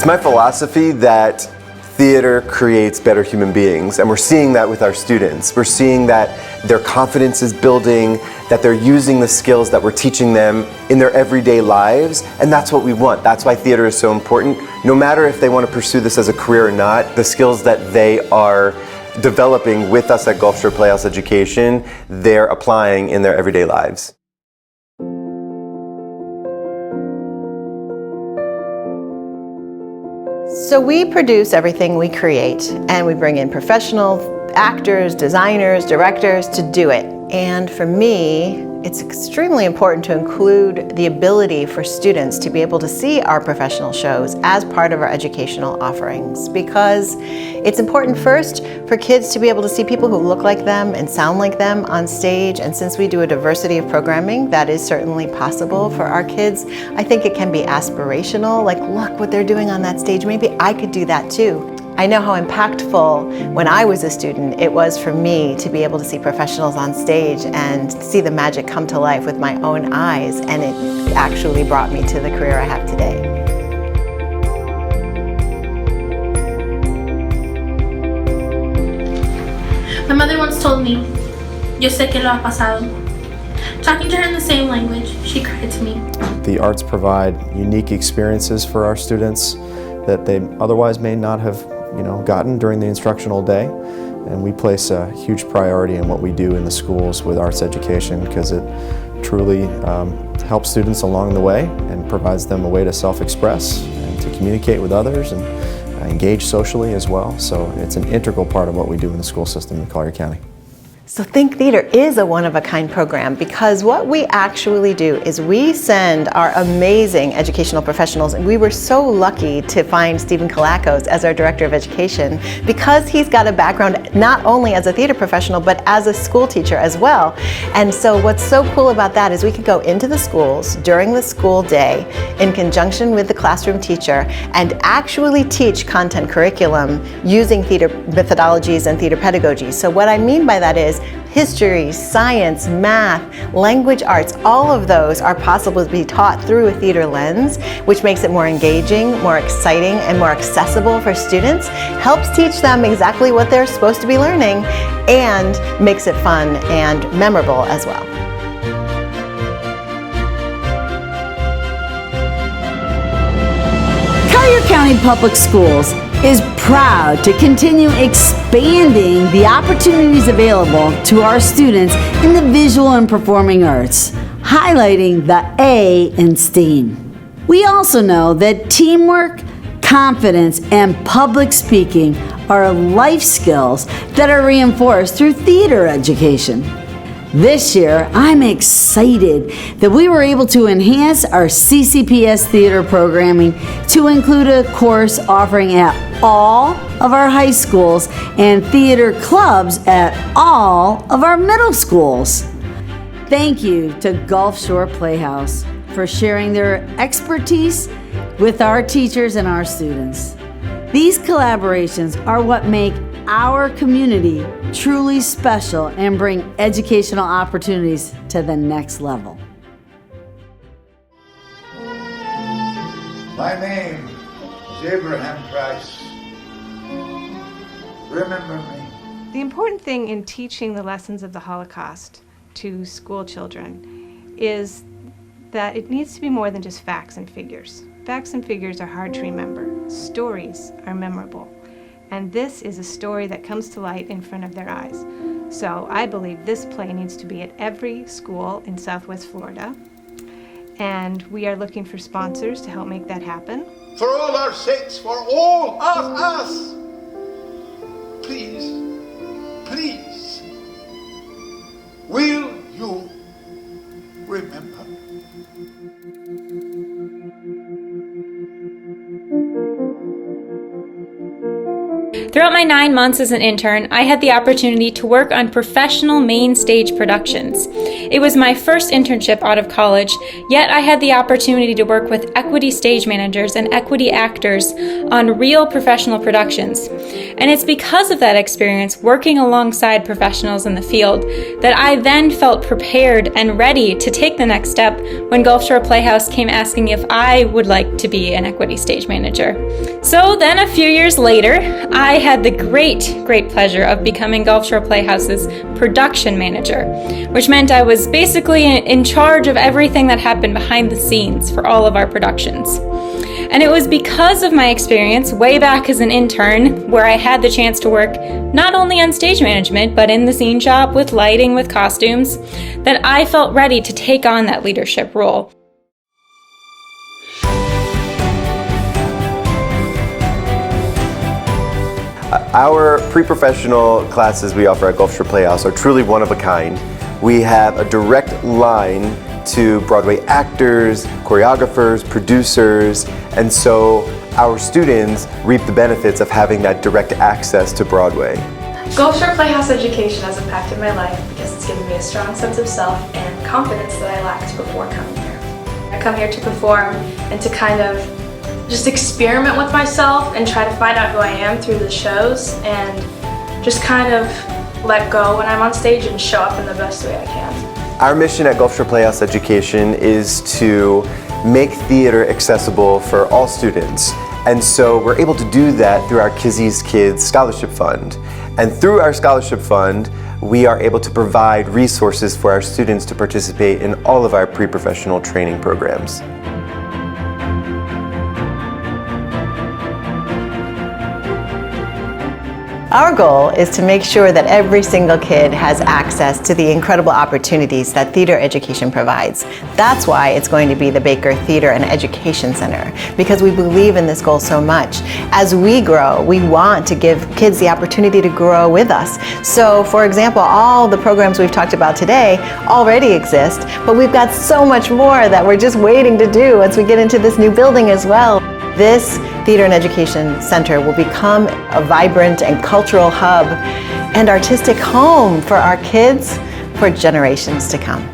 It's my philosophy that theater creates better human beings, and we're seeing that with our students. We're seeing that their confidence is building, that they're using the skills that we're teaching them in their everyday lives, and that's what we want. That's why theater is so important. No matter if they want to pursue this as a career or not, the skills that they are developing with us at Gulfshore Playhouse Education, they're applying in their everyday lives. So we produce everything we create, and we bring in professional actors, designers, directors to do it. And for me, it's extremely important to include the ability for students to be able to see our professional shows as part of our educational offerings, because it's important first for kids to be able to see people who look like them and sound like them on stage. And since we do a diversity of programming, that is certainly possible for our kids. I think it can be aspirational, like, look what they're doing on that stage, maybe I could do that too. I know how impactful when I was a student it was for me to be able to see professionals on stage and see the magic come to life with my own eyes, and it actually brought me to the career I have today. My mother once told me, "Yo sé que lo ha pasado." Talking to her in the same language, she cried to me. The arts provide unique experiences for our students that they otherwise may not have gotten during the instructional day, and we place a huge priority in what we do in the schools with arts education, because it truly helps students along the way and provides them a way to self-express and to communicate with others and engage socially as well. So it's an integral part of what we do in the school system in Collier County. So Think Theater is a one-of-a-kind program, because what we actually do is we send our amazing educational professionals, and we were so lucky to find Stephen Kalakos as our Director of Education, because he's got a background not only as a theater professional but as a school teacher as well. And so what's so cool about that is we could go into the schools during the school day in conjunction with the classroom teacher and actually teach content curriculum using theater methodologies and theater pedagogy. So what I mean by that is history, science, math, language arts, all of those are possible to be taught through a theater lens, which makes it more engaging, more exciting, and more accessible for students, helps teach them exactly what they're supposed to be learning, and makes it fun and memorable as well. Collier County Public Schools is proud to continue expanding the opportunities available to our students in the visual and performing arts, highlighting the A in STEAM. We also know that teamwork, confidence, and public speaking are life skills that are reinforced through theater education. This year, I'm excited that we were able to enhance our CCPS theater programming to include a course offering at all of our high schools and theater clubs at all of our middle schools. Thank you to Gulfshore Playhouse for sharing their expertise with our teachers and our students. These collaborations are what make our community truly special and bring educational opportunities to the next level. My name is Abraham Price. Remember me. The important thing in teaching the lessons of the Holocaust to school children is that it needs to be more than just facts and figures. Facts and figures are hard to remember. Stories are memorable. And this is a story that comes to light in front of their eyes. So I believe this play needs to be at every school in Southwest Florida. And we are looking for sponsors to help make that happen. For all our sakes, for all of us, please, please, will you remember? Throughout Throughout my 9 months as an intern, I had the opportunity to work on professional main stage productions. It was my first internship out of college, yet I had the opportunity to work with equity stage managers and equity actors on real professional productions. And it's because of that experience, working alongside professionals in the field, that I then felt prepared and ready to take the next step when Gulfshore Playhouse came asking if I would like to be an equity stage manager. So then a few years later, I had the great pleasure of becoming Gulfshore Playhouse's production manager, which meant I was basically in charge of everything that happened behind the scenes for all of our productions. And it was because of my experience way back as an intern, where I had the chance to work not only on stage management, but in the scene shop with lighting, with costumes, that I felt ready to take on that leadership role. Our pre-professional classes we offer at Gulfshore Playhouse are truly one of a kind. We have a direct line to Broadway actors, choreographers, producers, and so our students reap the benefits of having that direct access to Broadway. Gulfshore Playhouse Education has impacted my life because it's given me a strong sense of self and confidence that I lacked before coming here. I come here to perform and to kind of just experiment with myself and try to find out who I am through the shows and just kind of let go when I'm on stage and show up in the best way I can. Our mission at Gulfshore Playhouse Education is to make theater accessible for all students. And so we're able to do that through our Kizzy's Kids Scholarship Fund. And through our scholarship fund, we are able to provide resources for our students to participate in all of our pre-professional training programs. Our goal is to make sure that every single kid has access to the incredible opportunities that theater education provides. That's why it's going to be the Baker Theater and Education Center, because we believe in this goal so much. As we grow, we want to give kids the opportunity to grow with us. So, for example, all the programs we've talked about today already exist, but we've got so much more that we're just waiting to do once we get into this new building as well. This Theater and Education Center will become a vibrant and cultural hub and artistic home for our kids for generations to come.